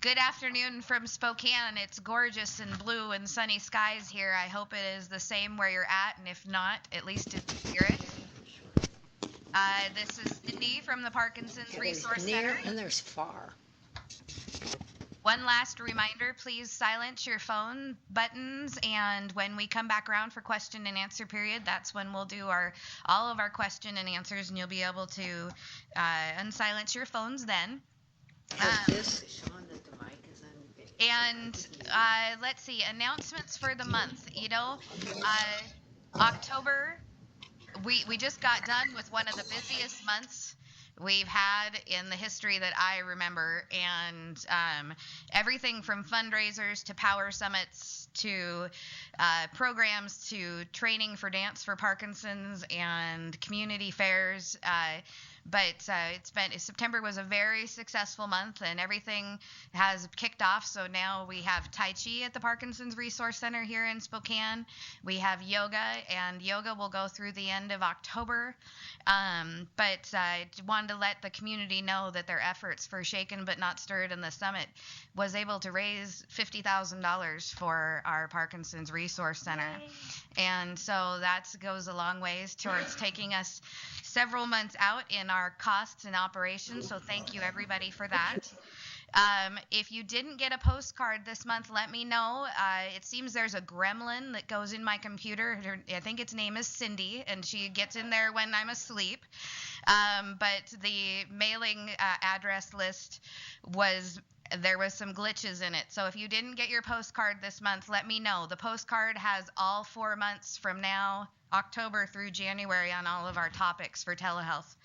Good afternoon from Spokane. It's gorgeous and blue and sunny skies here. I hope it is the same where you're at, and if not, at least it's spirit. This is Cindy from the Parkinsons Resource Center. There's near and there's far. One last reminder, please silence your phone buttons, and when we come back around for question and answer period, that's when we'll do all of our question and answers, and you'll be able to unsilence your phones then. And let's see, announcements for the month. October, we just got done with one of the busiest months we've had in the history that I remember, and everything from fundraisers to power summits to programs to training for Dance for Parkinsons and community fairs. But September was a very successful month, and everything has kicked off. So now we have Tai Chi at the Parkinsons Resource Center here in Spokane. We have yoga, and yoga will go through the end of October. But I wanted to let the community know that their efforts for Shaken But Not Stirred and the Summit was able to raise $50,000 for our Parkinsons Resource Center. Yay. And so that goes a long ways towards taking us several months out in our costs and operations. So thank you, everybody, for that. If you didn't get a postcard this month, let me know. It seems there's a gremlin that goes in my computer. I think its name is Cindy, and she gets in there when I'm asleep. But the mailing address list there was some glitches in it. So if you didn't get your postcard this month, let me know. The postcard has all 4 months from now, October through January, on all of our topics for telehealth.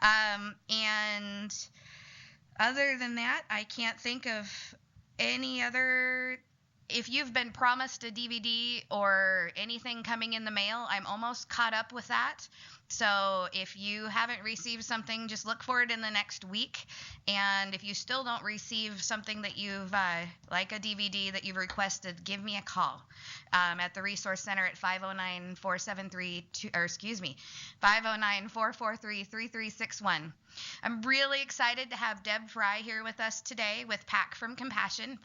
And other than that, I can't think of any other. If you've been promised a DVD or anything coming in the mail, I'm almost caught up with that. So if you haven't received something, just look for it in the next week. And if you still don't receive something that you've, like a DVD that you've requested, give me a call at the Resource Center at 509-443-3361. I'm really excited to have Deb Fry here with us today with PAC for Compassion.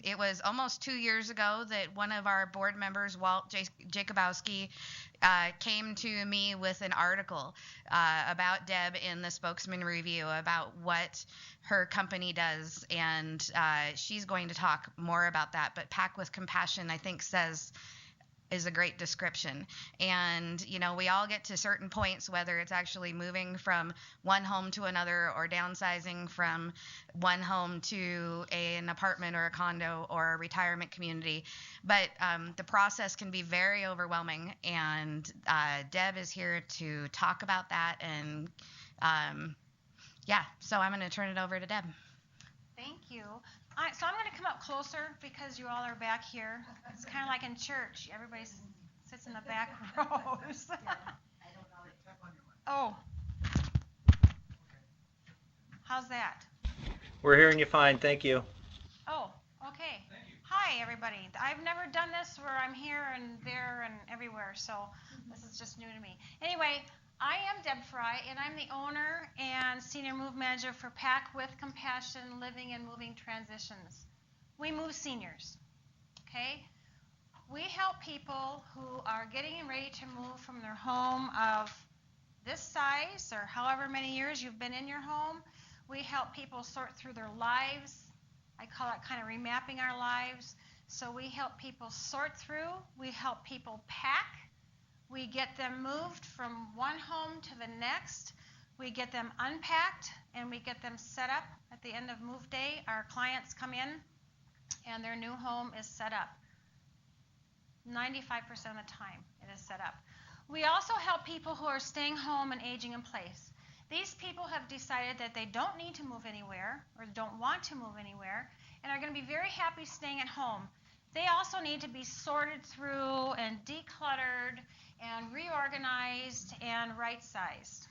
It was almost 2 years ago that one of our board members, Walt Jacobowski, came to me with an article about Deb in the Spokesman Review about what her company does, and she's going to talk more about that. But PAC with Compassion, I think, is a great description. And, we all get to certain points, whether it's actually moving from one home to another or downsizing from one home to an apartment or a condo or a retirement community. But the process can be very overwhelming, and Deb is here to talk about that. And so I'm going to turn it over to Deb. Thank you. So I'm going to come up closer because you all are back here. It's kind of like in church. Everybody sits in the back rows. Oh. How's that? We're hearing you fine. Thank you. Oh, okay. Hi, everybody. I've never done this where I'm here and there and everywhere, so this is just new to me. Anyway, I am Deb Fry, and I'm the owner and senior move manager for PAC with Compassion Living and Moving Transitions. We move seniors, okay? We help people who are getting ready to move from their home of this size or however many years you've been in your home. We help people sort through their lives. I call it kind of remapping our lives. So we help people sort through. We help people pack. We get them moved from one home to the next. We get them unpacked, and we get them set up. At the end of move day, our clients come in, and their new home is set up. 95% of the time, it is set up. We also help people who are staying home and aging in place. These people have decided that they don't need to move anywhere or don't want to move anywhere and are going to be very happy staying at home. They also need to be sorted through and decluttered and reorganized and right-sized.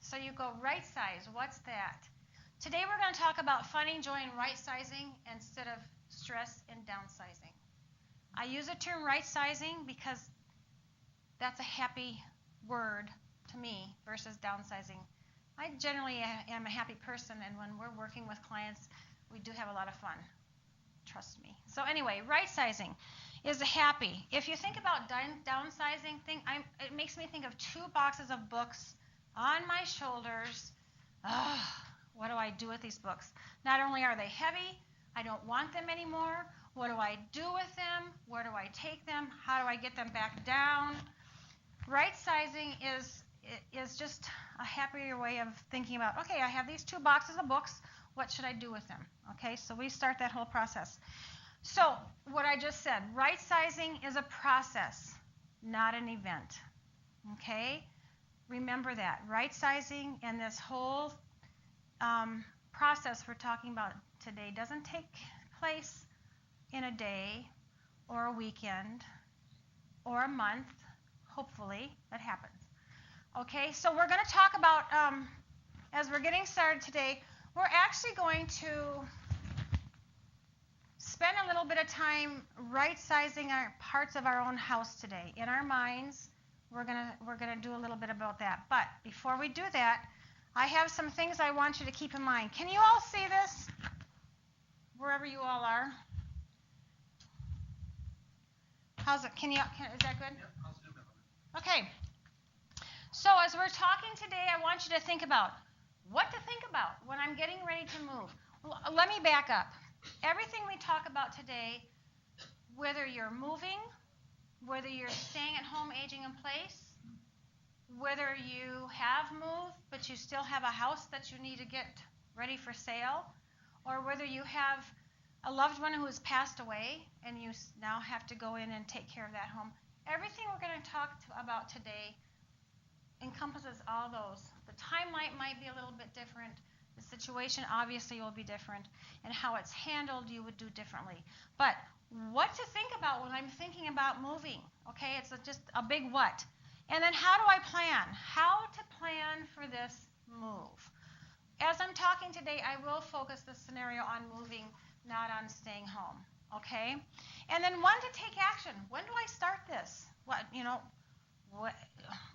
So you go right-size, what's that? Today we're going to talk about finding joy in right-sizing instead of stress in downsizing. I use the term right-sizing because that's a happy word to me versus downsizing. I generally am a happy person, and when we're working with clients, we do have a lot of fun. Trust me. So anyway, right sizing is happy. If you think about downsizing, it makes me think of 2 boxes of books on my shoulders. What do I do with these books? Not only are they heavy, I don't want them anymore. What do I do with them? Where do I take them? How do I get them back down? Right sizing is just a happier way of thinking about, okay, I have these 2 boxes of books. What should I do with them? Okay, so we start that whole process. So what I just said, right sizing is a process, not an event. Okay? Remember that. Right sizing and this whole process we're talking about today doesn't take place in a day or a weekend or a month. Hopefully, that happens. Okay, so we're going to talk about, as we're getting started today, we're actually going to spend a little bit of time right-sizing our parts of our own house today. In our minds, we're gonna do a little bit about that. But before we do that, I have some things I want you to keep in mind. Can you all see this? Wherever you all are. How's it? Is that good? Yep, I'll zoom in. Okay. So as we're talking today, I want you to think about what to think about when I'm getting ready to move. Let me back up. Everything we talk about today, whether you're moving, whether you're staying at home aging in place, whether you have moved but you still have a house that you need to get ready for sale, or whether you have a loved one who has passed away and you now have to go in and take care of that home, everything we're going to talk about today encompasses all those. The timeline might be a little bit different. The situation obviously will be different, and how it's handled you would do differently. But what to think about when I'm thinking about moving, okay? It's just a big what. And then how do I plan? How to plan for this move. As I'm talking today, I will focus the scenario on moving, not on staying home, okay? And then when to take action. When do I start this?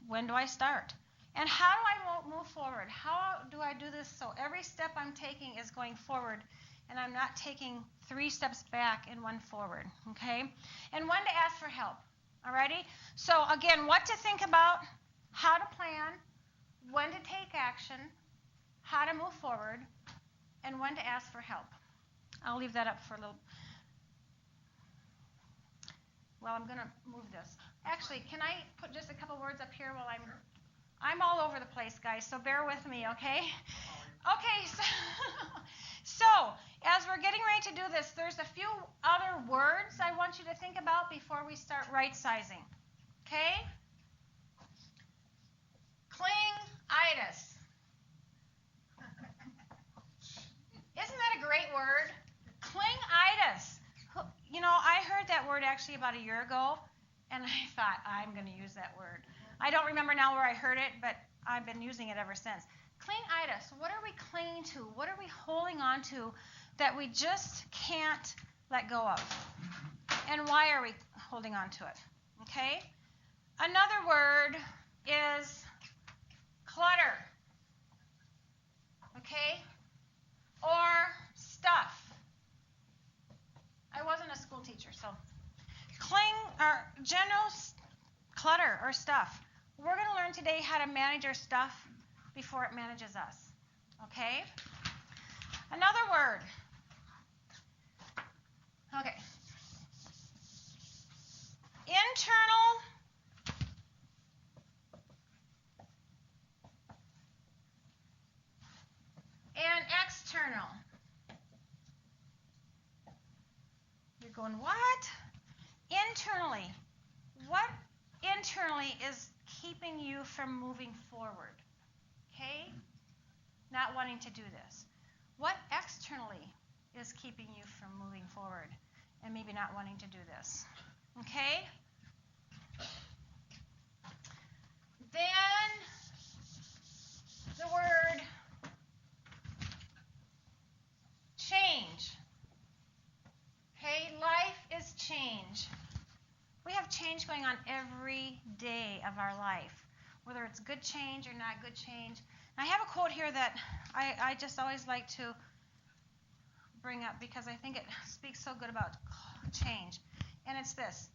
When do I start? And how do I move forward? How do I do this so every step I'm taking is going forward and I'm not taking 3 steps back and 1 forward, okay? And when to ask for help, alrighty? So again, what to think about, how to plan, when to take action, how to move forward, and when to ask for help. I'll leave that up for a little. Well, I'm going to move this. Actually, can I put just a couple words up here while I'm all over the place, guys, so bear with me, okay? Okay, so as we're getting ready to do this, there's a few other words I want you to think about before we start right-sizing, okay? Clingitis. Isn't that a great word? Clingitis. I heard that word actually about a year ago, and I thought, I'm going to use that word. I don't remember now where I heard it, but I've been using it ever since. Clingitis. What are we clinging to? What are we holding on to that we just can't let go of? And why are we holding on to it? Okay? Another word is clutter. Okay? Or stuff. I wasn't a school teacher, so general clutter or stuff. We're going to learn today how to manage our stuff before it manages us. Okay? Another word. Okay. Internal and external. You're going, what? Internally. What internally is keeping you from moving forward? Okay? Not wanting to do this. What externally is keeping you from moving forward and maybe not wanting to do this? Okay? Then the word change. Okay? Life is change. We have change going on every day of our life, whether it's good change or not good change. I have a quote here that I just always like to bring up because I think it speaks so good about change. And it's this.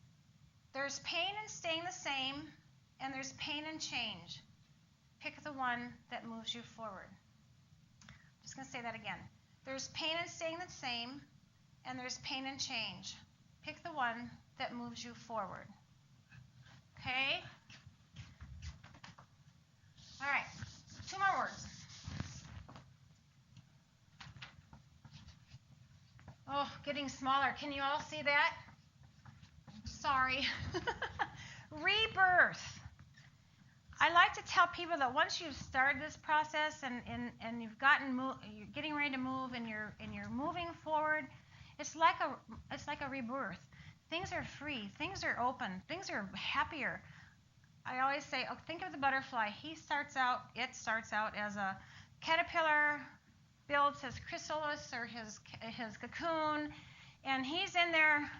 There's pain in staying the same, and there's pain in change. Pick the one that moves you forward. I'm just going to say that again. There's pain in staying the same, and there's pain in change. Pick the one that moves you forward. Okay? All right. 2 more words. Oh, getting smaller. Can you all see that? Sorry. Rebirth. I like to tell people that once you've started this process and you've you're getting ready to move and you're moving forward, it's like a rebirth. Things are free. Things are open. Things are happier. I always say, think of the butterfly. It starts out as a caterpillar, builds his chrysalis or his cocoon, and he's in there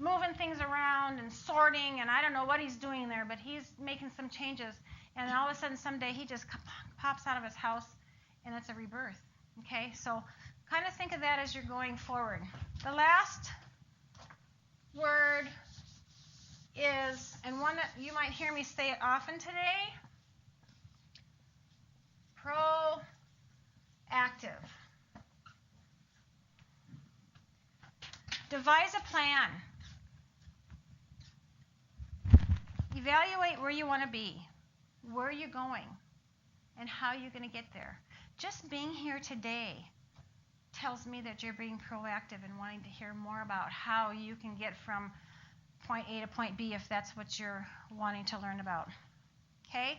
moving things around and sorting, and I don't know what he's doing there, but he's making some changes. And all of a sudden, someday, he just pops out of his house, and it's a rebirth. Okay? So kind of think of that as you're going forward. The last word is, and one that you might hear me say it often today, proactive. Devise a plan. Evaluate where you want to be, where you're going, and how you're going to get there. Just being here today tells me that you're being proactive and wanting to hear more about how you can get from point A to point B if that's what you're wanting to learn about. Okay?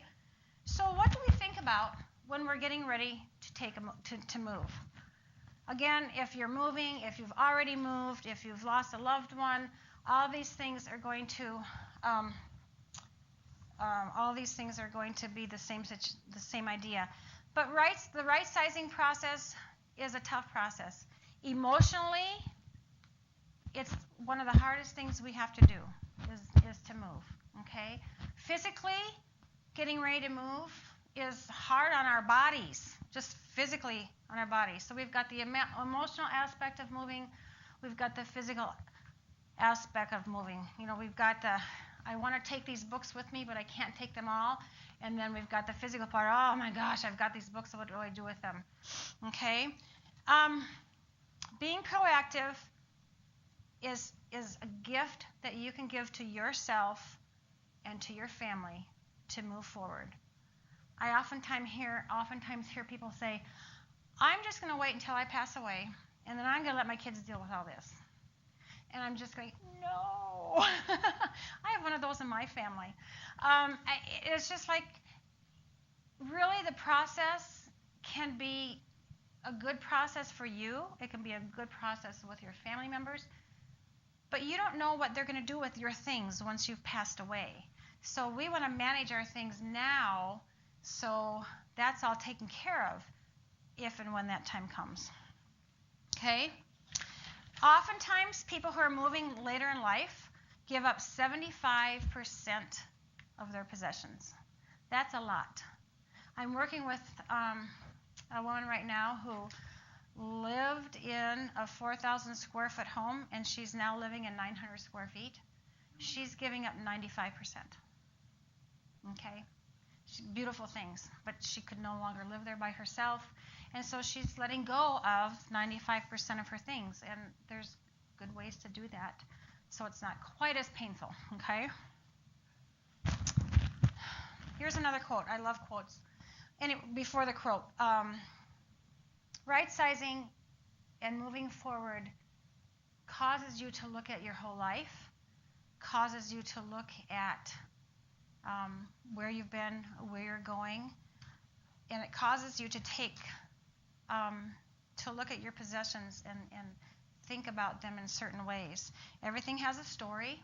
So what do we think about when we're getting ready to move? Again, if you're moving, if you've already moved, if you've lost a loved one, all these things are going to be the same idea. But the right sizing process is a tough process. Emotionally, it's one of the hardest things we have to do is to move. Okay? Physically, getting ready to move is hard on our bodies, just physically on our bodies. So we've got the emotional aspect of moving, we've got the physical aspect of moving. We've got I want to take these books with me, but I can't take them all. And then we've got the physical part. Oh my gosh, I've got these books. What do I do with them? Okay. Being proactive is a gift that you can give to yourself and to your family to move forward. I oftentimes hear people say, I'm just going to wait until I pass away, and then I'm going to let my kids deal with all this. And I'm just going, no. I have one of those in my family. It's just like, really the process can be a good process for you. It can be a good process with your family members. But you don't know what they're going to do with your things once you've passed away. So we want to manage our things now so that's all taken care of if and when that time comes. Okay? Oftentimes, people who are moving later in life give up 75% of their possessions. That's a lot. I'm working with a woman right now who lived in a 4,000 square foot home, and she's now living in 900 square feet. She's giving up 95%. Okay? Beautiful things, but she could no longer live there by herself, and so she's letting go of 95% of her things, and there's good ways to do that so it's not quite as painful. Okay? Here's another quote. I love quotes. Before the quote, right sizing and moving forward causes you to look at your whole life, causes you to look at where you've been, where you're going, and it causes you to look at your possessions and think about them in certain ways. Everything has a story.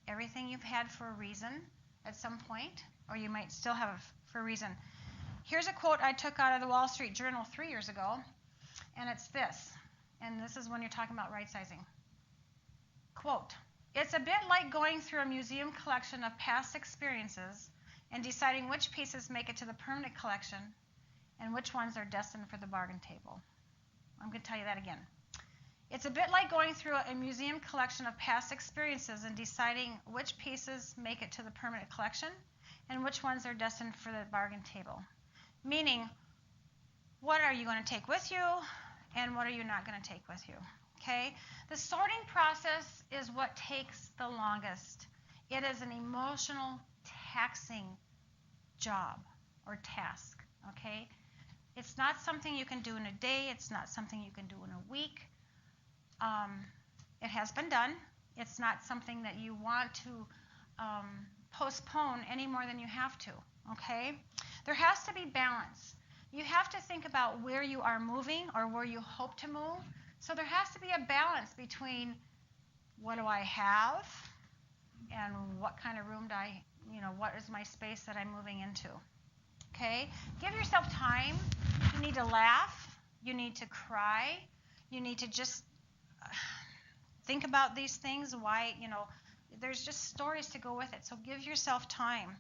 Everything you've had for a reason at some point, or you might still have for a reason. Here's a quote I took out of the Wall Street Journal 3 years ago, and it's this. And this is when you're talking about right sizing. Quote, "It's a bit like going through a museum collection of past experiences and deciding which pieces make it to the permanent collection and which ones are destined for the bargain table. I'm going to tell you that again. It's a bit like going through a museum collection of past experiences and deciding which pieces make it to the permanent collection and which ones are destined for the bargain table. Meaning, what are you going to take with you and what are you not going to take with you? Okay? The sorting process is what takes the longest. It is an emotional, taxing job or task. Okay? It's not something you can do in a day. It's not something you can do in a week. It has been done. It's not something that you want to postpone any more than you have to. Okay? There has to be balance. You have to think about where you are moving or where you hope to move. So there has to be a balance between what do I have and what kind of room do I, what is my space that I'm moving into. Okay? Give yourself time. You need to laugh. You need to cry. You need to just think about these things. Why, there's just stories to go with it. So give yourself time.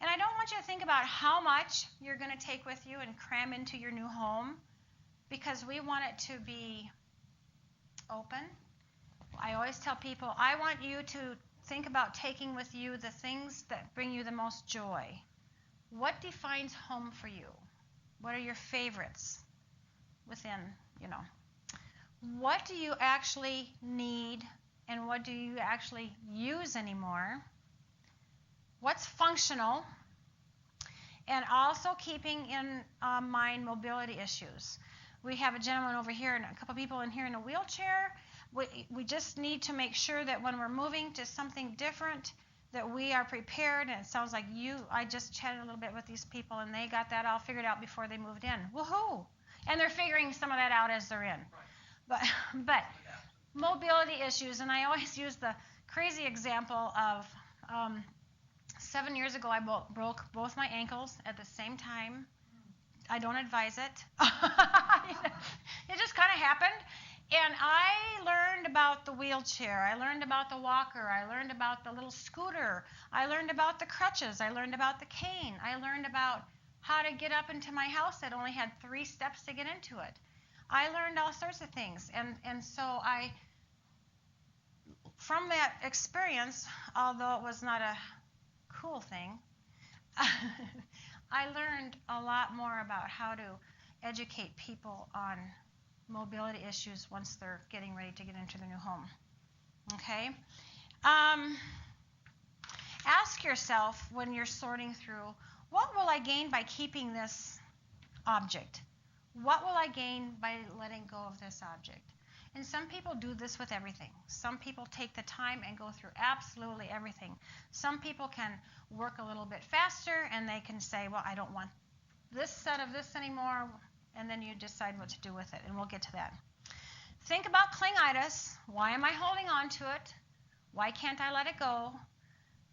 And I don't want you to think about how much you're going to take with you and cram into your new home, because we want it to be open. I always tell people, I want you to think about taking with you the things that bring you the most joy. What defines home for you? What are your favorites within, What do you actually need and what do you actually use anymore? What's functional? And also keeping in mind mobility issues. We have a gentleman over here and a couple people in here in a wheelchair. We just need to make sure that when we're moving to something different, that we are prepared. And it sounds like I just chatted a little bit with these people and they got that all figured out before they moved in. Woohoo! And they're figuring some of that out as they're in. But mobility issues, and I always use the crazy example of 7 years ago I broke both my ankles at the same time. I don't advise it. It just kind of happened. And I learned about the wheelchair. I learned about the walker. I learned about the little scooter. I learned about the crutches. I learned about the cane. I learned about how to get up into my house that only had 3 steps to get into it. I learned all sorts of things. And so from that experience, although it was not a cool thing, I learned a lot more about how to educate people on mobility issues once they're getting ready to get into their new home. Okay? Ask yourself when you're sorting through, what will I gain by keeping this object? What will I gain by letting go of this object? And some people do this with everything. Some people take the time and go through absolutely everything. Some people can work a little bit faster and they can say, well, I don't want this set of this anymore, and then you decide what to do with it, and we'll get to that. Think about clingitis. Why am I holding on to it? Why can't I let it go?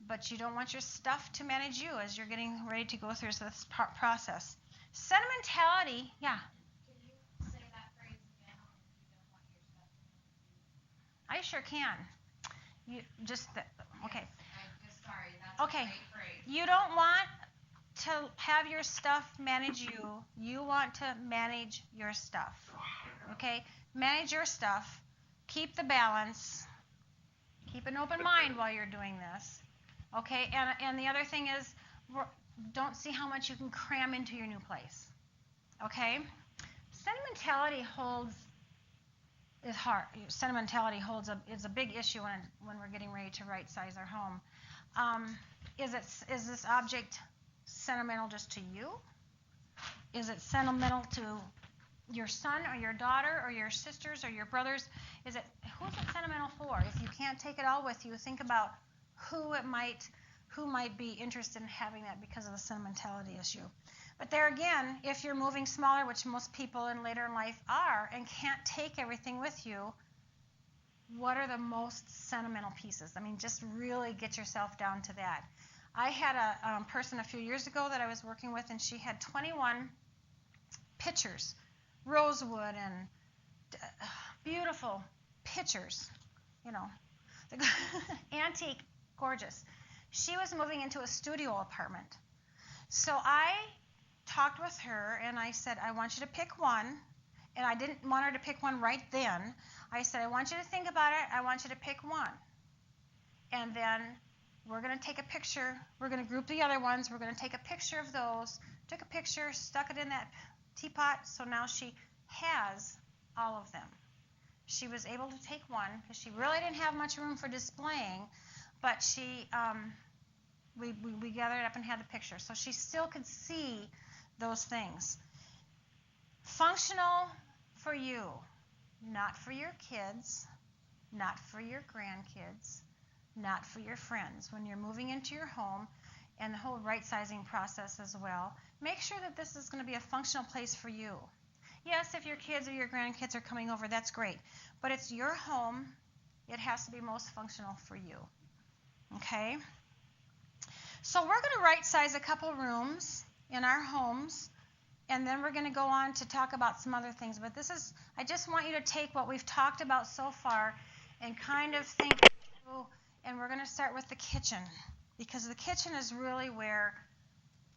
But you don't want your stuff to manage you as you're getting ready to go through this process. Sentimentality, yeah. Can you say that phrase again? You don't want your stuff to manage you. I sure can. Okay. Sorry, that's okay. a great phrase. You don't want to have your stuff manage you. You want to manage your stuff. Okay? Manage your stuff. Keep the balance. Keep an open mind while you're doing this. Okay? And the other thing is, don't see how much you can cram into your new place. Okay? Sentimentality is hard. Sentimentality is a big issue when we're getting ready to right size our home. Is this object sentimental just to you? Is it sentimental to your son or your daughter or your sisters or your brothers? Who's it sentimental for? If you can't take it all with you, think about who might be interested in having that because of the sentimentality issue. But there again, if you're moving smaller, which most people later in life are, and can't take everything with you, what are the most sentimental pieces? I mean, just really get yourself down to that. I had a person a few years ago that I was working with, and she had 21 pictures, rosewood and beautiful pictures, antique, gorgeous. She was moving into a studio apartment. So I talked with her, and I said, I want you to pick one. And I didn't want her to pick one right then. I said, I want you to think about it. I want you to pick one. And then we're going to take a picture. We're going to group the other ones. We're going to take a picture of those. Took a picture, stuck it in that teapot, so now she has all of them. She was able to take one because she really didn't have much room for displaying, but we gathered up and had the picture. So she still could see those things. Functional for you, not for your kids, not for your grandkids, not for your friends. When you're moving into your home, and the whole right-sizing process as well, make sure that this is going to be a functional place for you. Yes, if your kids or your grandkids are coming over, that's great. But it's your home. It has to be most functional for you. Okay? So we're going to right-size a couple rooms in our homes, and then we're going to go on to talk about some other things. But I just want you to take what we've talked about so far and kind of think through, and we're going to start with the kitchen, because the kitchen is really where,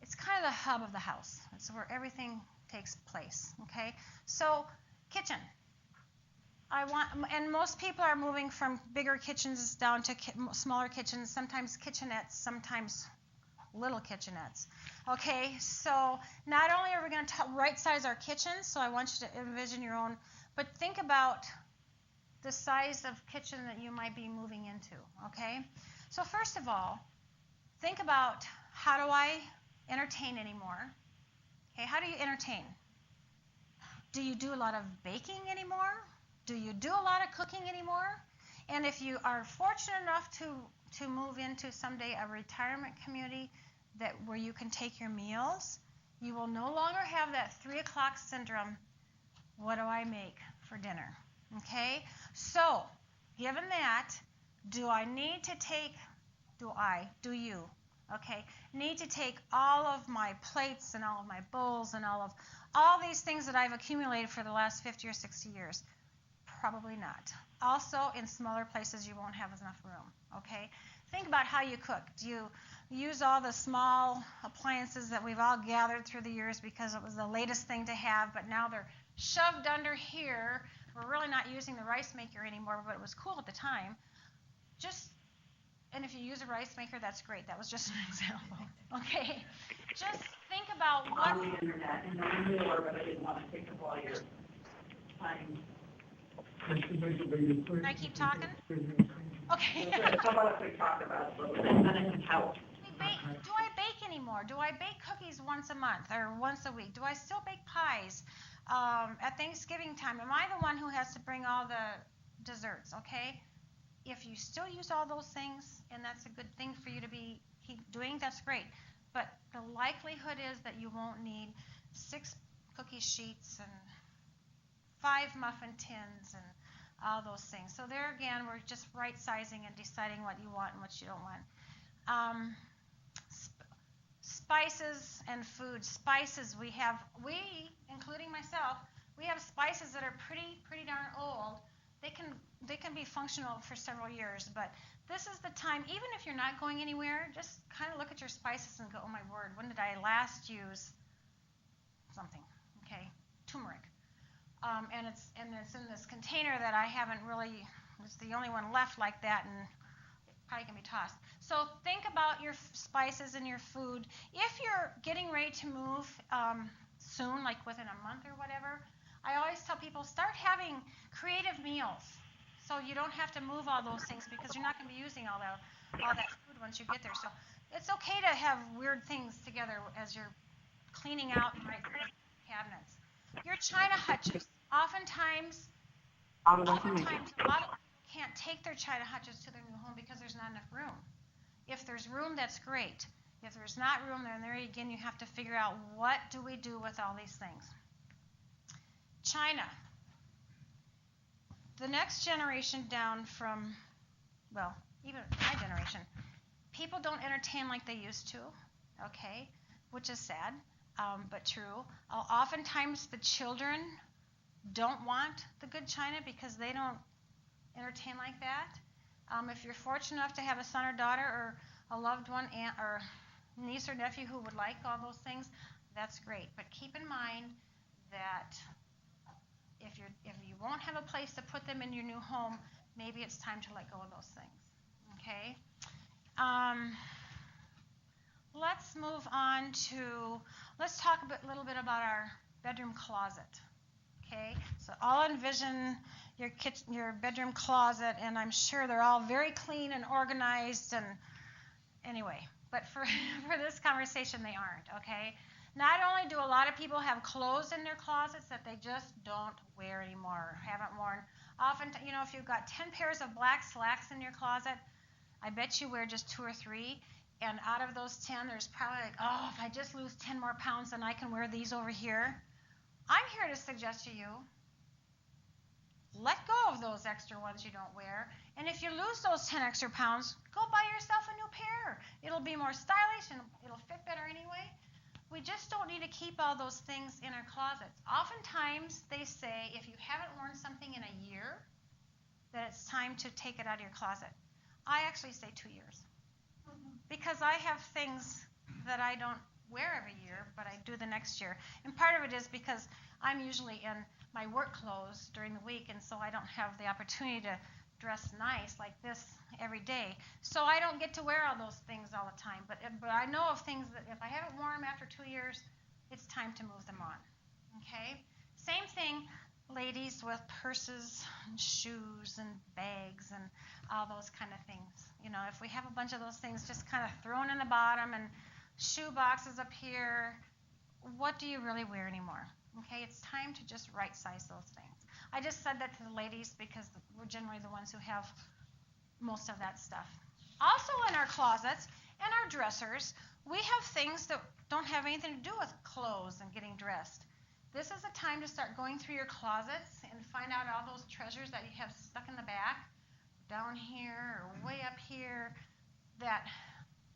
it's kind of the hub of the house. It's where everything takes place, okay? So, kitchen. And most people are moving from bigger kitchens down to smaller kitchens, sometimes kitchenettes, sometimes little kitchenettes. Okay, so not only are we going to right-size our kitchen, so I want you to envision your own, but think about the size of kitchen that you might be moving into, okay? So first of all, think about, how do I entertain anymore? Okay, how do you entertain? Do you do a lot of baking anymore? Do you do a lot of cooking anymore? And if you are fortunate enough to move into someday a retirement community where you can take your meals, you will no longer have that 3 o'clock syndrome. What do I make for dinner? Okay? So, given that, do you, okay, need to take all of my plates and all of my bowls and all these things that I've accumulated for the last 50 or 60 years? Probably not. Also, in smaller places, you won't have enough room, okay? Think about how you cook. Do you use all the small appliances that we've all gathered through the years because it was the latest thing to have, but now they're shoved under here? We're really not using the rice maker anymore, but it was cool at the time. And if you use a rice maker, that's great. That was just an example, okay? Just think about what... On the internet, and I'm newer, but I didn't want to take up all your time. Can I keep talking? Okay. How about if we talk about it a little bit, and then it can help. Do I bake anymore? Do I bake cookies once a month or once a week? Do I still bake pies at Thanksgiving time? Am I the one who has to bring all the desserts, okay? If you still use all those things, and that's a good thing for you to keep doing, that's great. But the likelihood is that you won't need 6 cookie sheets and 5 muffin tins and all those things. So there again, we're just right-sizing and deciding what you want and what you don't want. Spices and food. Spices, we, including myself, we have spices that are pretty darn old. They can be functional for several years, but this is the time, even if you're not going anywhere, just kind of look at your spices and go, oh my word, when did I last use something? Okay, turmeric. And it's in this container that I haven't really, it's the only one left like that, and it probably can be tossed. So think about your spices and your food. If you're getting ready to move soon, like within a month or whatever, I always tell people, start having creative meals so you don't have to move all those things, because you're not going to be using all that food once you get there. So it's okay to have weird things together as you're cleaning out cabinets. Your china hutches. Oftentimes a lot of people can't take their china hutches to their new home because there's not enough room. If there's room, that's great. If there's not room, then there again you have to figure out, what do we do with all these things? China. The next generation down from, well, even my generation, people don't entertain like they used to, okay, which is sad, but true. Oftentimes the children don't want the good china because they don't entertain like that. If you're fortunate enough to have a son or daughter or a loved one, aunt or niece or nephew who would like all those things, that's great. But keep in mind that if you won't have a place to put them in your new home, maybe it's time to let go of those things. Okay. Let's move on to, let's talk a little bit about our bedroom closet. Okay, so I'll envision your bedroom closet, and I'm sure they're all very clean and organized. And anyway, but for this conversation, they aren't. Okay, not only do a lot of people have clothes in their closets that they just don't wear anymore, haven't worn. Often, if you've got 10 pairs of black slacks in your closet, I bet you wear just 2 or 3. And out of those 10, there's probably like, oh, if I just lose 10 more pounds, then I can wear these over here. I'm here to suggest to you, let go of those extra ones you don't wear. And if you lose those 10 extra pounds, go buy yourself a new pair. It'll be more stylish and it'll fit better anyway. We just don't need to keep all those things in our closets. Oftentimes, they say if you haven't worn something in a year, that it's time to take it out of your closet. I actually say 2 years. Because I have things that I don't wear every year, but I do the next year. And part of it is because I'm usually in my work clothes during the week, and so I don't have the opportunity to dress nice like this every day. So I don't get to wear all those things all the time. But I know of things that if I haven't worn them after 2 years, it's time to move them on. Okay? Same thing, ladies, with purses and shoes and bags and all those kind of things. If we have a bunch of those things just kind of thrown in the bottom and shoe boxes up here, what do you really wear anymore? Okay, it's time to just right size those things. I just said that to the ladies because we're generally the ones who have most of that stuff. Also in our closets and our dressers, we have things that don't have anything to do with clothes and getting dressed. This is a time to start going through your closets and find out all those treasures that you have stuck in the back, down here or way up here, that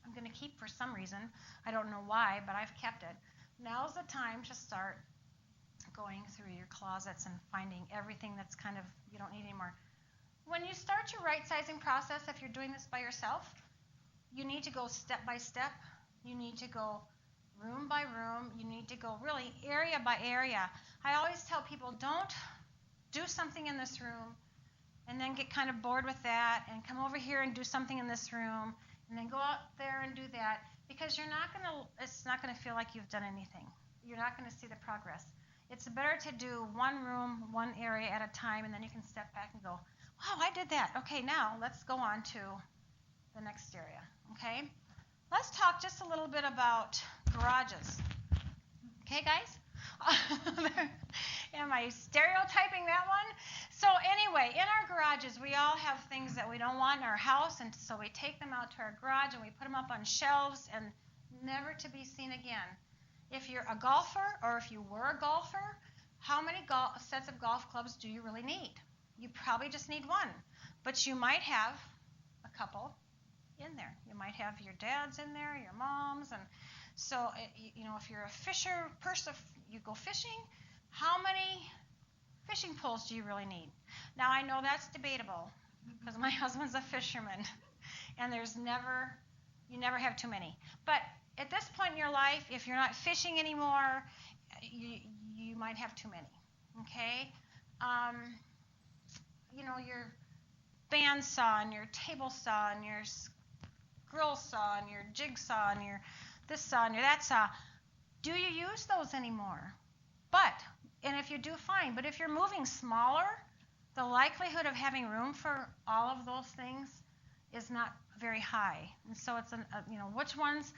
I'm going to keep for some reason. I don't know why, but I've kept it. Now's the time to start going through your closets and finding everything that's kind of you don't need anymore. When you start your right-sizing process, if you're doing this by yourself, you need to go step by step. You need to go room by room. You need to go really area by area. I always tell people, don't do something in this room and then get kind of bored with that and come over here and do something in this room and then go out there and do that, because it's not going to feel like you've done anything. You're not going to see the progress. It's better to do one room, one area at a time, and then you can step back and go, wow, I did that. Okay, now let's go on to the next area. Okay? Let's talk just a little bit about garages. Okay, guys? Am I stereotyping that one? So anyway, in our garages, we all have things that we don't want in our house, and so we take them out to our garage and we put them up on shelves and never to be seen again. If you're a golfer or if you were a golfer, how many sets of golf clubs do you really need? You probably just need one, but you might have a couple in there. You might have your dad's in there, your mom's, and so if you're a fisher person, you go fishing, how many fishing poles do you really need? Now I know that's debatable because my husband's a fisherman, and you never have too many. But at this point in your life, if you're not fishing anymore, you might have too many. Okay, your bandsaw and your table saw and your grill saw and your jigsaw and your this saw and your that saw. Do you use those anymore? And if you do, fine. But if you're moving smaller, the likelihood of having room for all of those things is not very high. And so it's which ones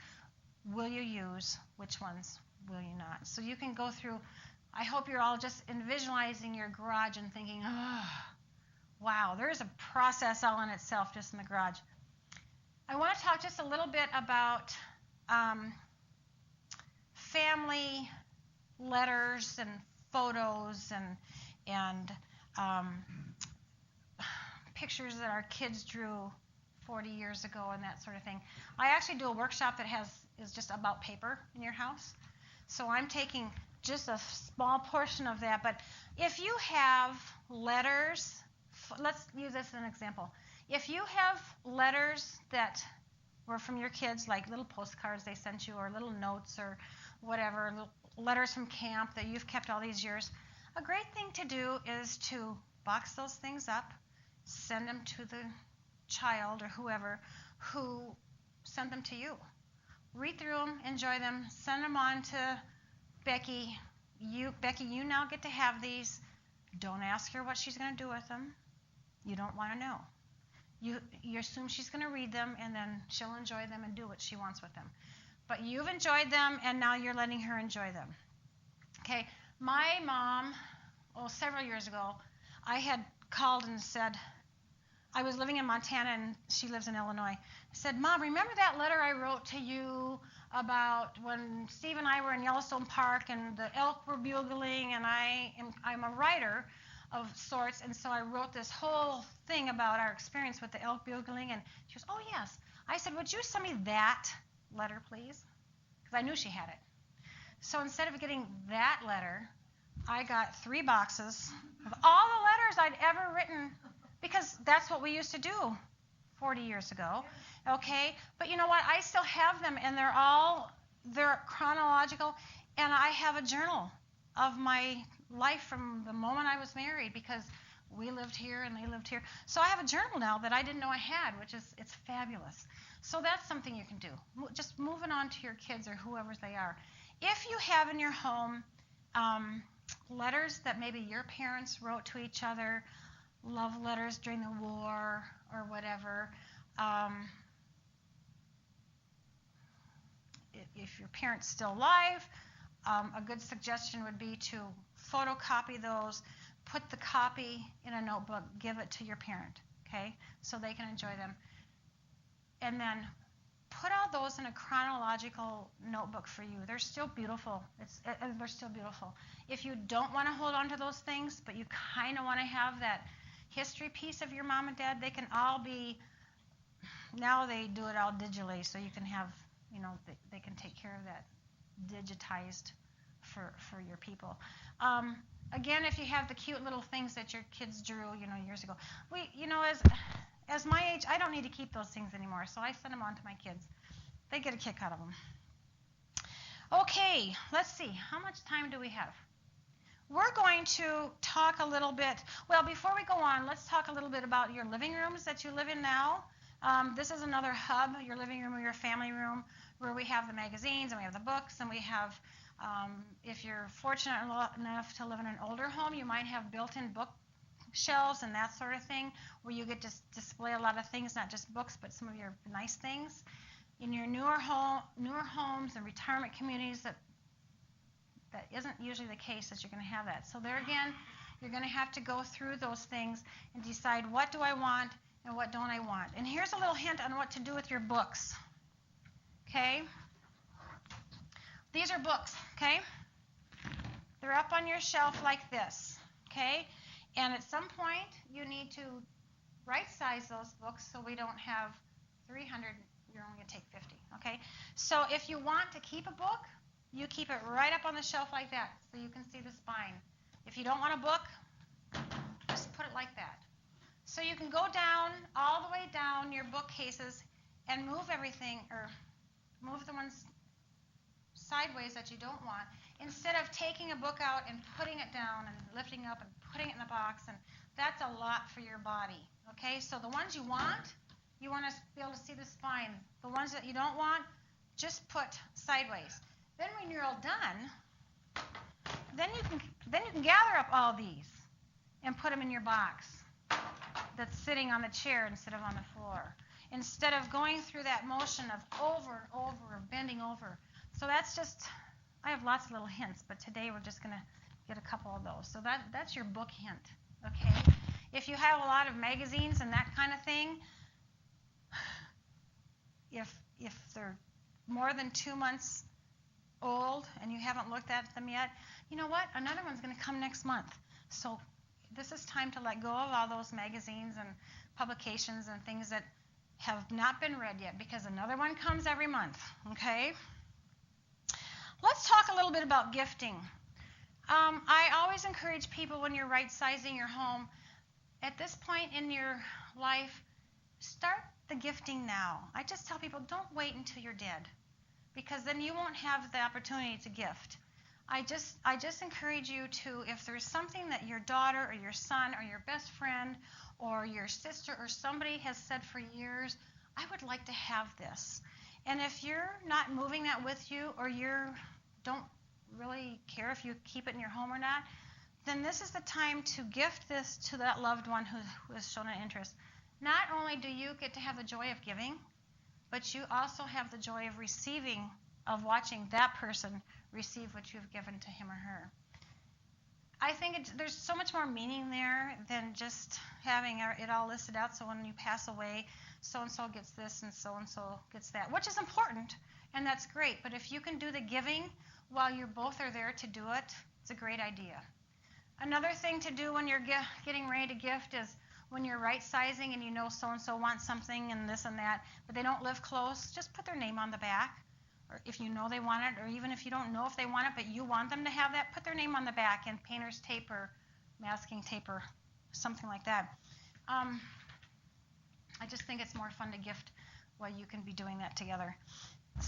will you use? Which ones will you not? So you can go through. I hope you're all just visualizing your garage and thinking, oh, wow, there's a process all in itself just in the garage. I want to talk just a little bit about family letters and photos and pictures that our kids drew 40 years ago and that sort of thing. I actually do a workshop that is just about paper in your house. So I'm taking just a small portion of that. But if you have letters, let's use this as an example. If you have letters that were from your kids, like little postcards they sent you or little notes or whatever, letters from camp that you've kept all these years. A great thing to do is to box those things up, send them to the child or whoever who sent them to you. Read through them, enjoy them, send them on to Becky. Becky, you now get to have these. Don't ask her what she's going to do with them. You don't want to know. You assume she's going to read them, and then she'll enjoy them and do what she wants with them. But you've enjoyed them, and now you're letting her enjoy them. Okay, my mom, several years ago, I had called and said, I was living in Montana, and she lives in Illinois. I said, Mom, remember that letter I wrote to you about when Steve and I were in Yellowstone Park, and the elk were bugling, and I'm a writer of sorts, and so I wrote this whole thing about our experience with the elk bugling, and she goes, oh, yes. I said, would you send me that letter, please? Because I knew she had it. So instead of getting that letter, I got 3 boxes of all the letters I'd ever written, because that's what we used to do 40 years ago, okay? But you know what? I still have them, and they're chronological, and I have a journal of my life from the moment I was married, because we lived here and they lived here. So I have a journal now that I didn't know I had, it's fabulous. So that's something you can do. Just moving on to your kids or whoever they are. If you have in your home letters that maybe your parents wrote to each other, love letters during the war or whatever, if your parent's still alive, a good suggestion would be to photocopy those, put the copy in a notebook, give it to your parent, okay, so they can enjoy them. And then put all those in a chronological notebook for you. They're still beautiful. They're still beautiful. If you don't want to hold on to those things, but you kind of want to have that history piece of your mom and dad, they can all be, now they do it all digitally, so you can have, they can take care of that digitized for your people. Again, if you have the cute little things that your kids drew, years ago. As my age, I don't need to keep those things anymore, so I send them on to my kids. They get a kick out of them. Okay, let's see. How much time do we have? We're going to talk a little bit. Well, before we go on, let's talk a little bit about your living rooms that you live in now. This is another hub, your living room or your family room, where we have the magazines and we have the books, and we have, if you're fortunate enough to live in an older home, you might have built-in bookshelves and that sort of thing, where you get to display a lot of things, not just books, but some of your nice things. In your newer homes and retirement communities, that isn't usually the case that you're going to have that. So there again, you're going to have to go through those things and decide, what do I want and what don't I want. And here's a little hint on what to do with your books. Okay? These are books, okay? They're up on your shelf like this, okay? And at some point, you need to right-size those books so we don't have 300, you're only going to take 50, okay? So if you want to keep a book, you keep it right up on the shelf like that so you can see the spine. If you don't want a book, just put it like that. So you can go down, all the way down your bookcases and move everything, or move the ones sideways that you don't want, instead of taking a book out and putting it down and lifting up and putting it in the box, and that's a lot for your body, okay? So the ones you want to be able to see the spine. The ones that you don't want, just put sideways. Then when you're all done, then you can gather up all these and put them in your box that's sitting on the chair instead of on the floor, instead of going through that motion of over and over, of bending over. So that's just, I have lots of little hints, but today we're just going to get a couple of those. So that's your book hint, okay? If you have a lot of magazines and that kind of thing, if they're more than 2 months old and you haven't looked at them yet, you know what? Another one's going to come next month. So this is time to let go of all those magazines and publications and things that have not been read yet, because another one comes every month, okay? Let's talk a little bit about gifting. I always encourage people, when you're right-sizing your home, at this point in your life, start the gifting now. I just tell people, don't wait until you're dead, because then you won't have the opportunity to gift. I just encourage you to, if there's something that your daughter or your son or your best friend or your sister or somebody has said for years, I would like to have this. And if you're not moving that with you, or you don't really care if you keep it in your home or not, then this is the time to gift this to that loved one who has shown an interest. Not only do you get to have the joy of giving, but you also have the joy of receiving, of watching that person receive what you've given to him or her. I think there's so much more meaning there than just having it all listed out. So when you pass away, so-and-so gets this and so-and-so gets that, which is important, and that's great. But if you can do the giving while you both are there to do it, it's a great idea. Another thing to do when you're getting ready to gift is when you're right-sizing and you know so-and-so wants something and this and that, but they don't live close, just put their name on the back. Or if you know they want it, or even if you don't know if they want it, but you want them to have that, put their name on the back and painter's tape or masking tape or something like that. I just think it's more fun to gift while you can be doing that together.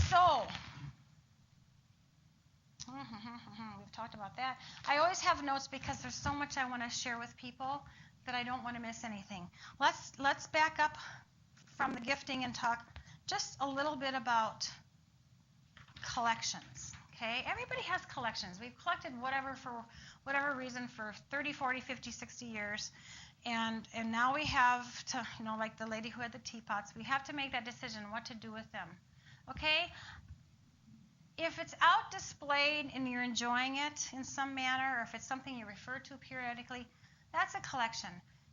So, we've talked about that. I always have notes because there's so much I want to share with people that I don't want to miss anything. Let's back up from the gifting and talk just a little bit about collections. Okay, everybody has collections. We've collected whatever for whatever reason for 30, 40, 50, 60 years. And now we have to, like the lady who had the teapots, we have to make that decision what to do with them. Okay? If it's out displayed and you're enjoying it in some manner, or if it's something you refer to periodically, that's a collection.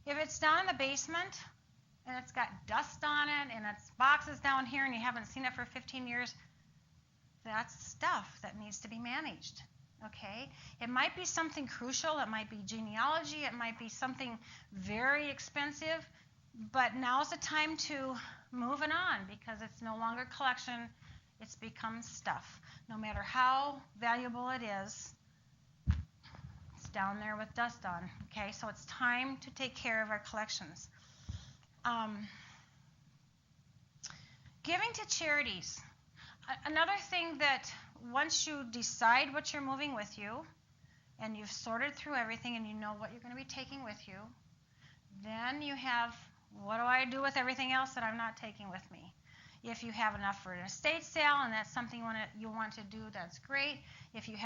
If it's down in the basement and it's got dust on it and it's boxes down here and you haven't seen it for 15 years, that's stuff that needs to be managed. Okay? It might be something crucial. It might be genealogy. It might be something very expensive. But now's the time to move it on because it's no longer collection. It's become stuff. No matter how valuable it is, it's down there with dust on. Okay? So it's time to take care of our collections. Giving to charities. Another thing that once you decide what you're moving with you and you've sorted through everything and you know what you're going to be taking with you, then you have, what do I do with everything else that I'm not taking with me? If you have enough for an estate sale and that's something you want to do, that's great. If you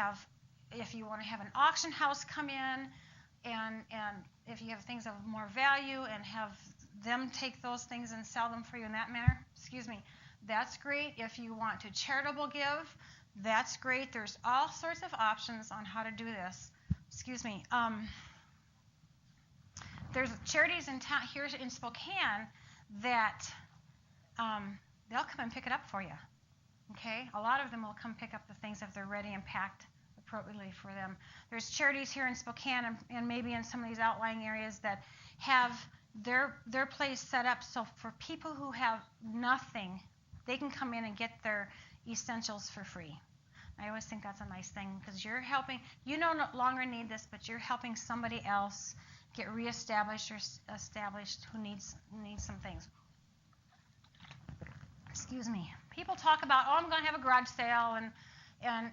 want to have an auction house come in and if you have things of more value and have them take those things and sell them for you in that manner, that's great. If you want to charitable give, that's great. There's all sorts of options on how to do this. There's charities in town here in Spokane that they'll come and pick it up for you. Okay? A lot of them will come pick up the things if they're ready and packed appropriately for them. There's charities here in Spokane and maybe in some of these outlying areas that have their place set up so for people who have nothing, they can come in and get their essentials for free. I always think that's a nice thing because you're helping, you no longer need this, but you're helping somebody else get reestablished or established who needs some things. People talk about, I'm going to have a garage sale and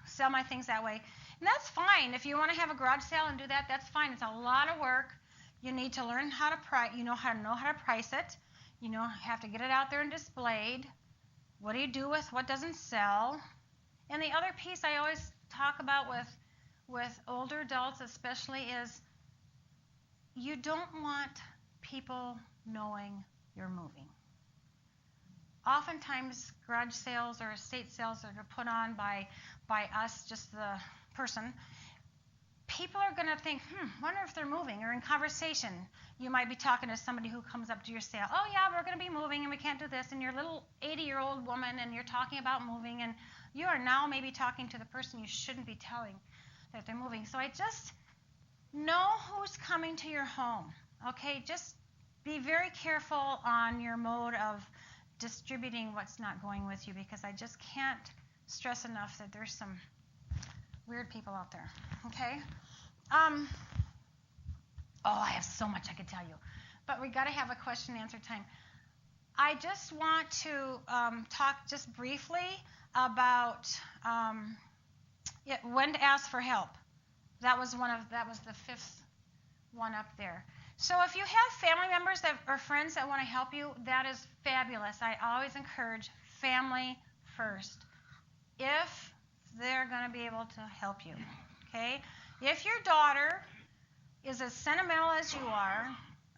sell my things that way. And that's fine. If you want to have a garage sale and do that, that's fine. It's a lot of work. You need to learn how to price. You know how to price it. You have to get it out there and displayed. What do you do with what doesn't sell? And the other piece I always talk about with older adults especially is you don't want people knowing you're moving. Oftentimes garage sales or estate sales that are put on by us, just the person, people are going to think, wonder if they're moving. Or in conversation, you might be talking to somebody who comes up to your sale. Oh, yeah, we're going to be moving and we can't do this. And you're a little 80-year-old woman and you're talking about moving. And you are now maybe talking to the person you shouldn't be telling that they're moving. So I just know who's coming to your home. Okay, just be very careful on your mode of distributing what's not going with you because I just can't stress enough that there's some weird people out there. Okay? I have so much I could tell you. But we got to have a question and answer time. I just want to talk just briefly about when to ask for help. That was the fifth one up there. So if you have family members or friends that want to help you, that is fabulous. I always encourage family first, if they're going to be able to help you. Okay? If your daughter is as sentimental as you are,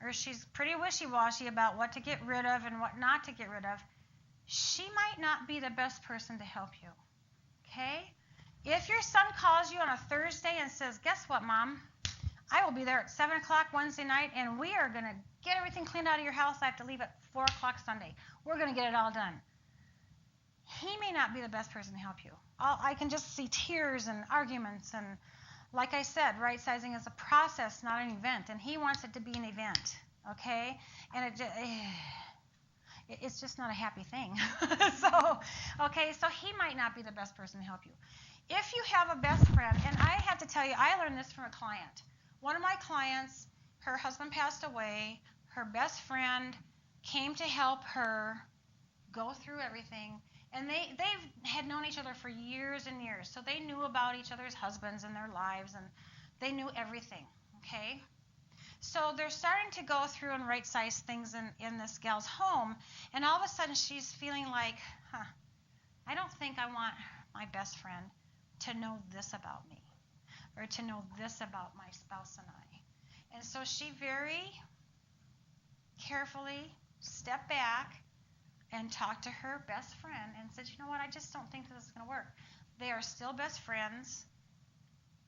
or she's pretty wishy-washy about what to get rid of and what not to get rid of, she might not be the best person to help you. Okay? If your son calls you on a Thursday and says, guess what, Mom? I will be there at 7 o'clock Wednesday night, and we are going to get everything cleaned out of your house. I have to leave at 4 o'clock Sunday. We're going to get it all done. He may not be the best person to help you. I can just see tears and arguments, and like I said, right sizing is a process, not an event, and he wants it to be an event, okay? And it's just not a happy thing. So he might not be the best person to help you. If you have a best friend, and I have to tell you, I learned this from a client. One of my clients, her husband passed away. Her best friend came to help her go through everything. And they've had known each other for years and years. So they knew about each other's husbands and their lives, and they knew everything, okay? So they're starting to go through and right-size things in this gal's home. And all of a sudden she's feeling like, I don't think I want my best friend to know this about me, or to know this about my spouse and I. And so she very carefully stepped back and talked to her best friend and said, you know what, I just don't think this is going to work. They are still best friends.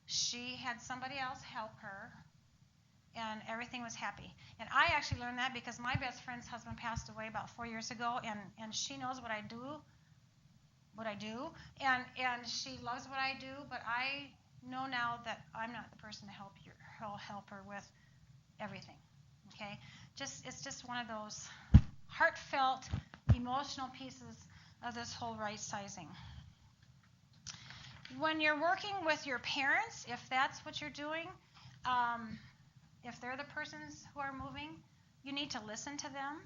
She had somebody else help her, and everything was happy. And I actually learned that because my best friend's husband passed away about 4 years ago, and she knows what I do, and she loves what I do, but I know now that I'm not the person to help her with everything. Okay? It's just one of those heartfelt, emotional pieces of this whole right sizing. When you're working with your parents, if that's what you're doing, if they're the persons who are moving, you need to listen to them.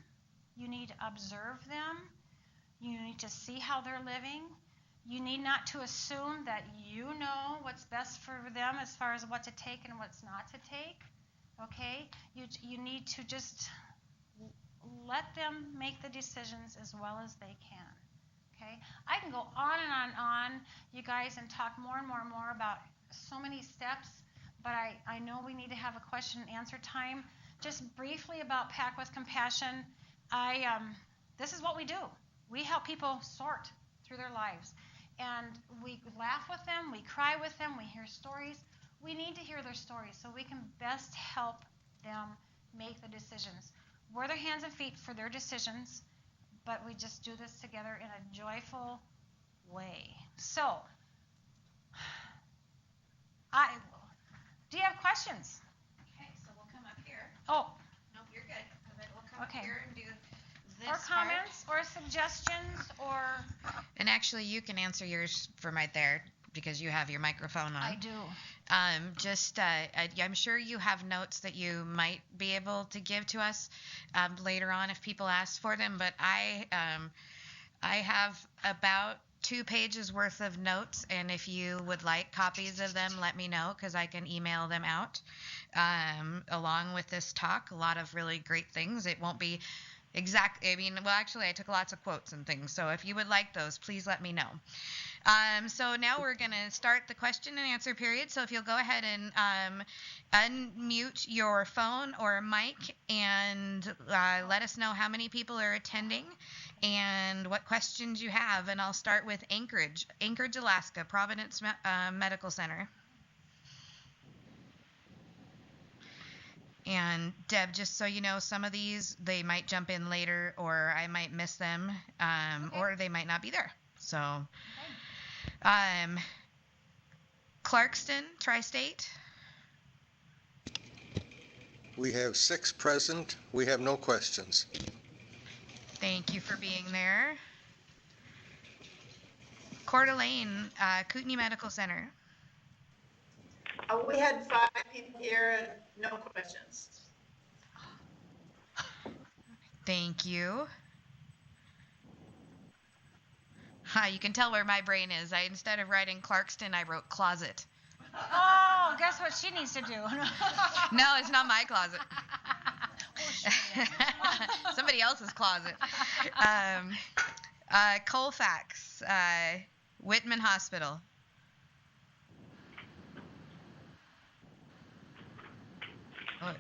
You need to observe them. You need to see how they're living. You need not to assume that you know what's best for them as far as what to take and what's not to take. Okay? You need to just let them make the decisions as well as they can. Okay? I can go on and on and on, you guys, and talk more and more and more about so many steps, but I know we need to have a question and answer time. Just briefly about Pack with Compassion, this is what we do. We help people sort through their lives. And we laugh with them, we cry with them, we hear stories. We need to hear their stories so we can best help them make the decisions. We're their hands and feet for their decisions, but we just do this together in a joyful way. So, do you have questions? Okay, so we'll come up here. Oh. Nope, you're good. And then we'll come up Okay. here and do this Or comments or suggestions or... And actually, you can answer yours from right there because you have your microphone on. I do. I'm sure you have notes that you might be able to give to us later on if people ask for them. But I have about 2 pages worth of notes, and if you would like copies of them, let me know because I can email them out along with this talk. A lot of really great things. It won't be exactly. Actually, I took lots of quotes and things. So if you would like those, please let me know. So now we're going to start the question and answer period. So if you'll go ahead and unmute your phone or mic and let us know how many people are attending and what questions you have. And I'll start with Anchorage, Alaska, Providence Medical Center. And Deb, just so you know, some of these, they might jump in later or I might miss them or they might not be there. So, Clarkston, Tri-State. We have 6 present. We have no questions. Thank you for being there. Coeur d'Alene, Kootenai Medical Center. We had 5 people here and no questions. Thank you. You can tell where my brain is. Instead of writing Clarkston, I wrote closet. Oh, guess what she needs to do? No, it's not my closet. Somebody else's closet. Colfax, Whitman Hospital. Oh,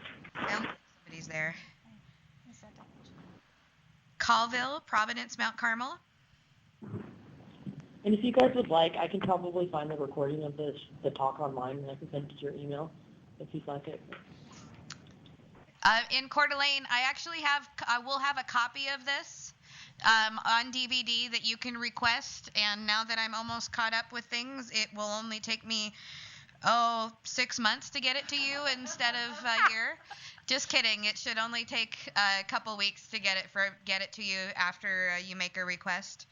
somebody's there. Colville, Providence, Mount Carmel. And if you guys would like, I can probably find the recording of the talk online, and I can send it to your email if you'd like it. In Coeur d'Alene, I will have a copy of this on DVD that you can request. And now that I'm almost caught up with things, it will only take me 6 months to get it to you instead of a year. Just kidding. It should only take a couple weeks to get it to you after you make a request.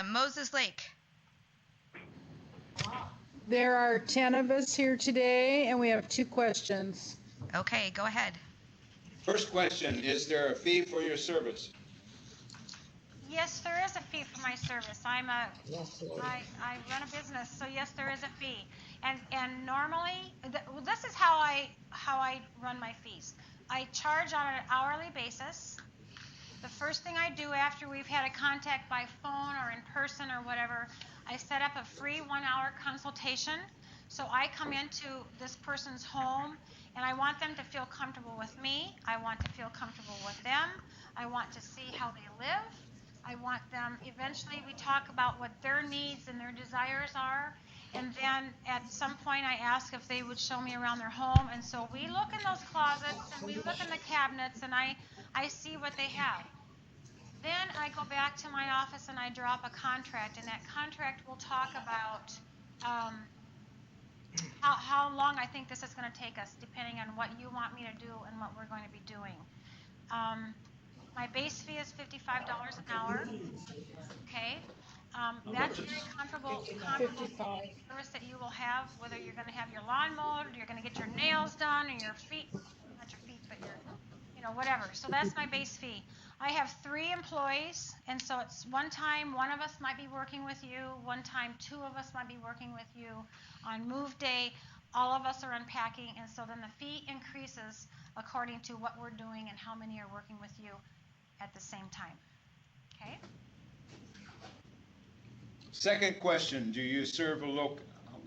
Moses Lake. There are 10 of us here today, and we have 2 questions. Okay, go ahead. First question, is there a fee for your service? Yes, there is a fee for my service. I run a business, so yes, there is a fee. And normally, this is how I run my fees. I charge on an hourly basis. The first thing I do after we've had a contact by phone or in person or whatever, I set up a free 1-hour consultation. So I come into this person's home, and I want them to feel comfortable with me. I want to feel comfortable with them. I want to see how they live. I want them, eventually we talk about what their needs and their desires are. And then at some point I ask if they would show me around their home. And so we look in those closets and we look in the cabinets, and I see what they have. Then I go back to my office and I draw up a contract, and that contract will talk about how long I think this is going to take us, depending on what you want me to do and what we're going to be doing. My base fee is $55 an hour. Okay, that's very comfortable service that you will have, whether you're going to have your lawn mowed, or you're going to get your nails done, or your feet, not your feet, but your, whatever. So that's my base fee. I have 3 employees, and so it's one time one of us might be working with you, one time 2 of us might be working with you. On move day, all of us are unpacking, and so then the fee increases according to what we're doing and how many are working with you at the same time. Okay? Second question, do you serve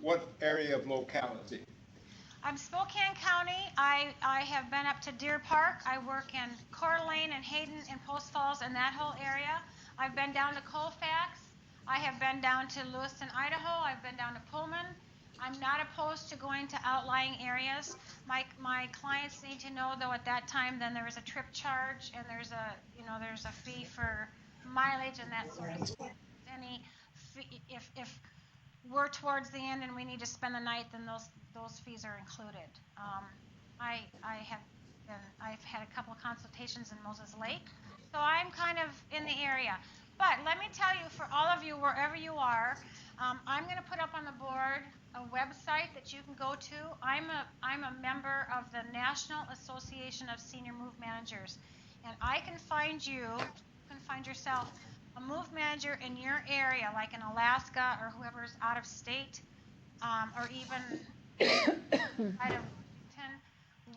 what area of locality? I'm Spokane County. I have been up to Deer Park. I work in Coeur d'Alene and Hayden and Post Falls and that whole area. I've been down to Colfax. I have been down to Lewiston, Idaho. I've been down to Pullman. I'm not opposed to going to outlying areas. My clients need to know, though, at that time, then there is a trip charge, and there's a fee for mileage and that sort of stuff. If we're towards the end and we need to spend the night, then those fees are included. I've had a couple of consultations in Moses Lake, so I'm kind of in the area. But let me tell you, for all of you, wherever you are, I'm going to put up on the board a website that you can go to. I'm a member of the National Association of Senior Move Managers, and I can find you can find yourself a move manager in your area, like in Alaska or whoever's out of state, or even out of Washington.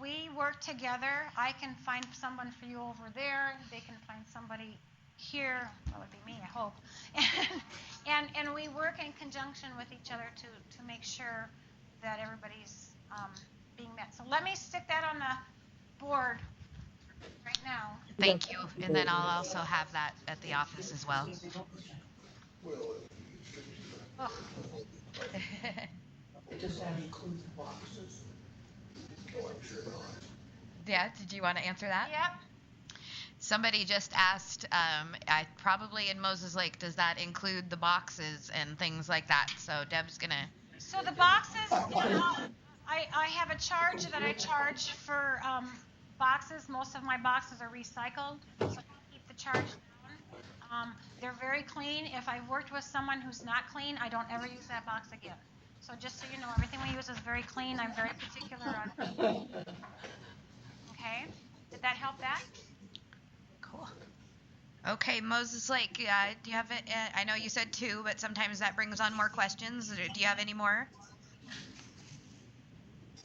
We work together. I can find someone for you over there. They can find somebody here. That would be me, I hope. And we work in conjunction with each other to make sure that everybody's being met. So let me stick that on the board right now. Thank you. And then I'll also have that at the office as well. Oh. Does that include the boxes? Yeah, did you want to answer that? Yep. Somebody just asked, probably in Moses Lake, does that include the boxes and things like that? So Deb's going to... So the boxes, I have a charge that I charge for boxes. Most of my boxes are recycled, so I keep the charge down. They're very clean. If I've worked with someone who's not clean, I don't ever use that box again. So just so you know, everything we use is very clean. I'm very particular on. Okay? Did that help that? Cool. Okay, Moses Lake, do you have it? I know you said 2, but sometimes that brings on more questions. Do you have any more?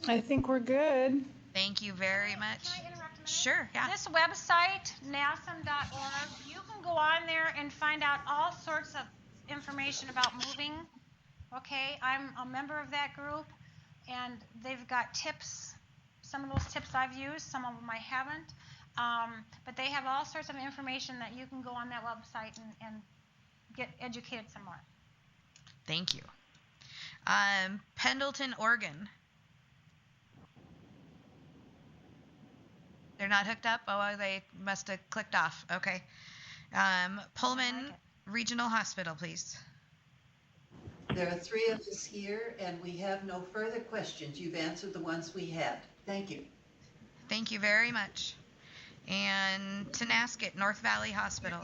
I think we're good. Thank you very much. Can I interrupt a minute? Sure, yeah. This website, nasm.org, you can go on there and find out all sorts of information about moving. Okay, I'm a member of that group, and they've got tips. Some of those tips I've used, some of them I haven't. But they have all sorts of information that you can go on that website and get educated some more. Thank you. Pendleton, Oregon. They're not hooked up? Oh, they must have clicked off. Okay. Pullman Regional Hospital, please. There are 3 of us here, and we have no further questions. You've answered the ones we had. Thank you. Thank you very much. And Tonasket, North Valley Hospital.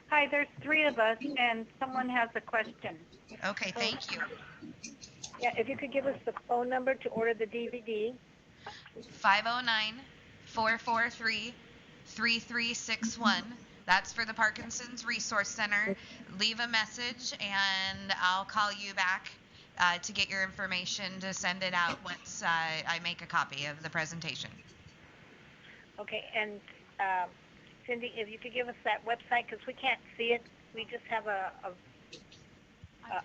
Hi, there's 3 of us, and someone has a question. Okay, thank you. Yeah, if you could give us the phone number to order the DVD. 509-443-3361. That's for the Parkinsons Resource Center. Leave a message, and I'll call you back to get your information to send it out once I make a copy of the presentation. Okay, and Cindy, if you could give us that website, because we can't see it. We just have an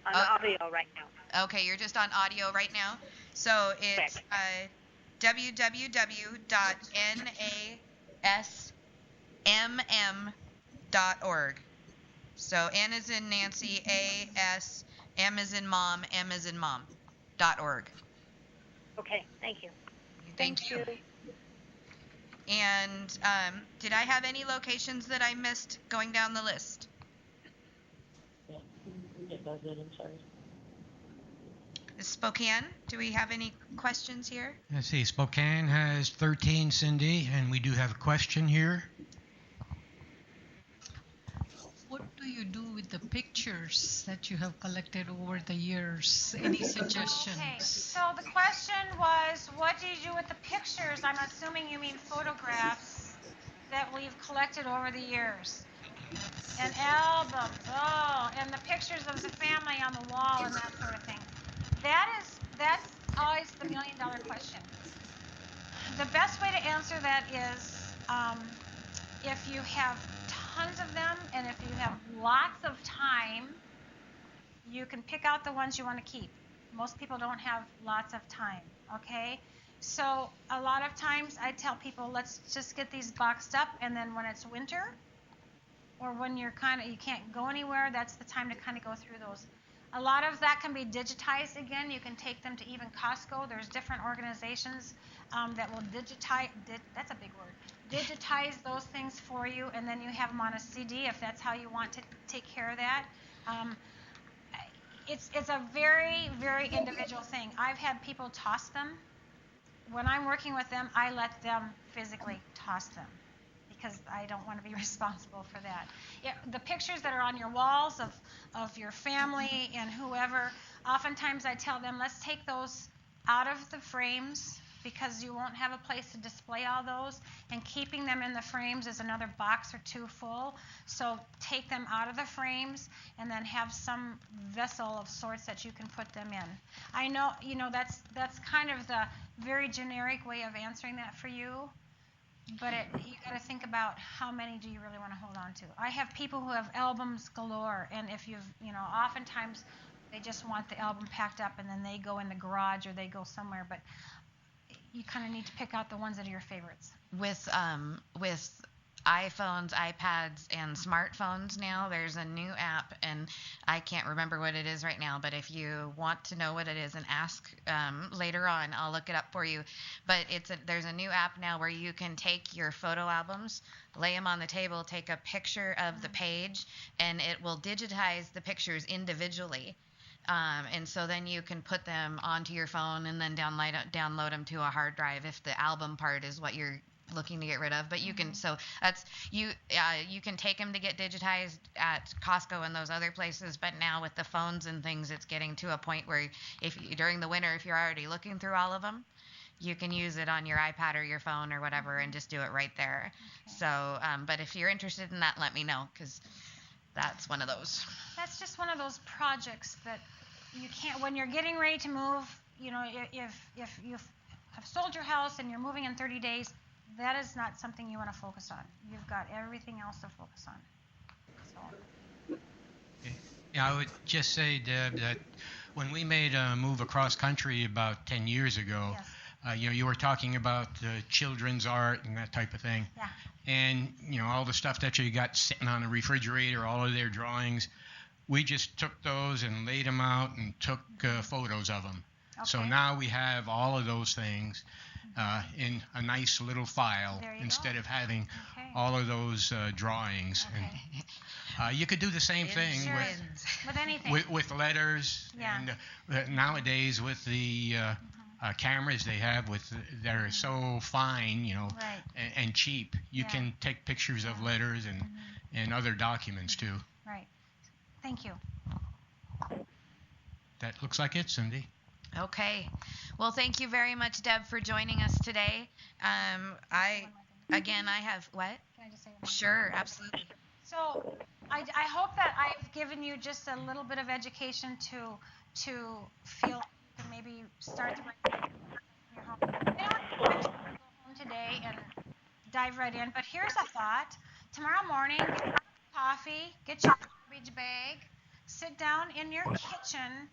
audio right now. Okay, you're just on audio right now. So it's www.nasmm.org. So N is in Nancy, A, S, M is in mom, M is in mom.org. Okay, thank you. Thank you. And did I have any locations that I missed going down the list? Yeah, that's it, I'm sorry. Spokane, do we have any questions here? Let's see, Spokane has 13, Cindy, and we do have a question here. What do you do with the pictures that you have collected over the years? Any suggestions? Okay, so the question was, what do you do with the pictures? I'm assuming you mean photographs that we've collected over the years. And albums, and the pictures of the family on the wall and that sort of thing. That's always the $1 million question. The best way to answer that is if you have tons of them and if you have lots of time, you can pick out the ones you want to keep. Most people don't have lots of time, okay? So a lot of times I tell people, let's just get these boxed up, and then when it's winter or when you can't go anywhere, that's the time to kind of go through those. A lot of that can be digitized again. You can take them to even Costco. There's different organizations that will digitize, that's a big word, digitize those things for you, and then you have them on a CD if that's how you want to take care of that. It's a very, very individual thing. I've had people toss them. When I'm working with them, I let them physically toss them, because I don't want to be responsible for that. The pictures that are on your walls of your family and whoever, oftentimes I tell them, let's take those out of the frames, because you won't have a place to display all those, and keeping them in the frames is another box or 2 full. So take them out of the frames and then have some vessel of sorts that you can put them in. I know, that's kind of the very generic way of answering that for you. But you got to think about how many do you really want to hold on to. I have people who have albums galore, and if oftentimes they just want the album packed up and then they go in the garage or they go somewhere. But you kind of need to pick out the ones that are your favorites. With iPhones, iPads, and smartphones now, there's a new app, and I can't remember what it is right now, but if you want to know what it is and ask later on, I'll look it up for you. But there's a new app now where you can take your photo albums, lay them on the table, take a picture of the page, and it will digitize the pictures individually. And so then you can put them onto your phone and then download them to a hard drive if the album part is what you're looking to get rid of. But you can, so that's you can take them to get digitized at Costco and those other places. But now with the phones and things, it's getting to a point where during the winter, if you're already looking through all of them, you can use it on your iPad or your phone or whatever and just do it right there. Okay. So, but if you're interested in that, let me know, because that's one of those. That's just one of those projects that you can't, when you're getting ready to move, you know, if you have sold your house and you're moving in 30 days, that is not something you want to focus on. You've got everything else to focus on. So. Yeah, I would just say, Deb, that when we made a move across country about 10 years ago, Yes. you were talking about children's art and that type of thing. Yeah. And, all the stuff that you got sitting on the refrigerator, all of their drawings, we just took those and laid them out and took photos of them. Okay. So now we have all of those things in a nice little file instead of having all of those drawings. Okay. And you could do the same thing with anything. With letters. Yeah. And nowadays with the cameras they have that are so fine, Right. and cheap, you can take pictures of letters and other documents too. Right. Thank you. That looks like it, Cindy. Okay. Well, thank you very much, Deb, for joining us today. I have what? Can I just say one? Sure, absolutely. So I hope that I've given you just a little bit of education to feel like you can maybe start the right in your home. You don't have to go home today and dive right in, but here's a thought. Tomorrow morning, get your coffee, get your garbage bag, sit down in your kitchen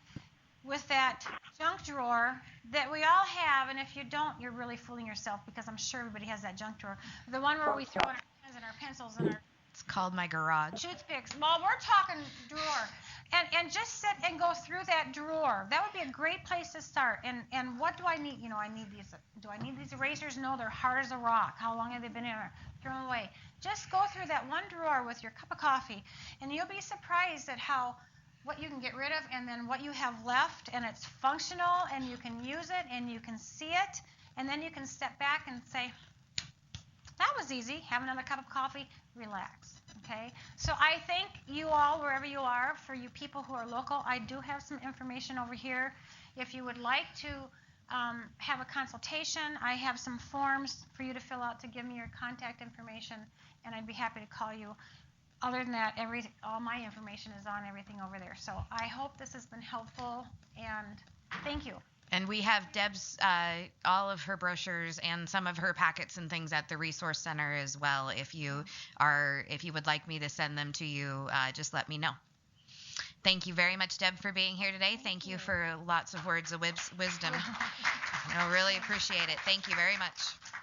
with that junk drawer that we all have, and if you don't, you're really fooling yourself, because I'm sure everybody has that junk drawer. The one where we throw in our pens and our pencils and our It's called my garage. toothpicks. Well, we're talking drawer. And just sit and go through that drawer. That would be a great place to start. And what do I need? I need these. Do I need these erasers? No, they're hard as a rock. How long have they been in there? Throw them away. Just go through that one drawer with your cup of coffee, and you'll be surprised at what you can get rid of and then what you have left, and it's functional, and you can use it, and you can see it, and then you can step back and say, that was easy. Have another cup of coffee, relax. Okay? So I thank you all, wherever you are. For you people who are local, I do have some information over here. If you would like to have a consultation, I have some forms for you to fill out to give me your contact information, and I'd be happy to call you. Other than that, all my information is on everything over there. So I hope this has been helpful, and thank you. And we have Deb's, all of her brochures and some of her packets and things at the Resource Center as well. If you would like me to send them to you, just let me know. Thank you very much, Deb, for being here today. Thank you for lots of words of wisdom. I really appreciate it. Thank you very much.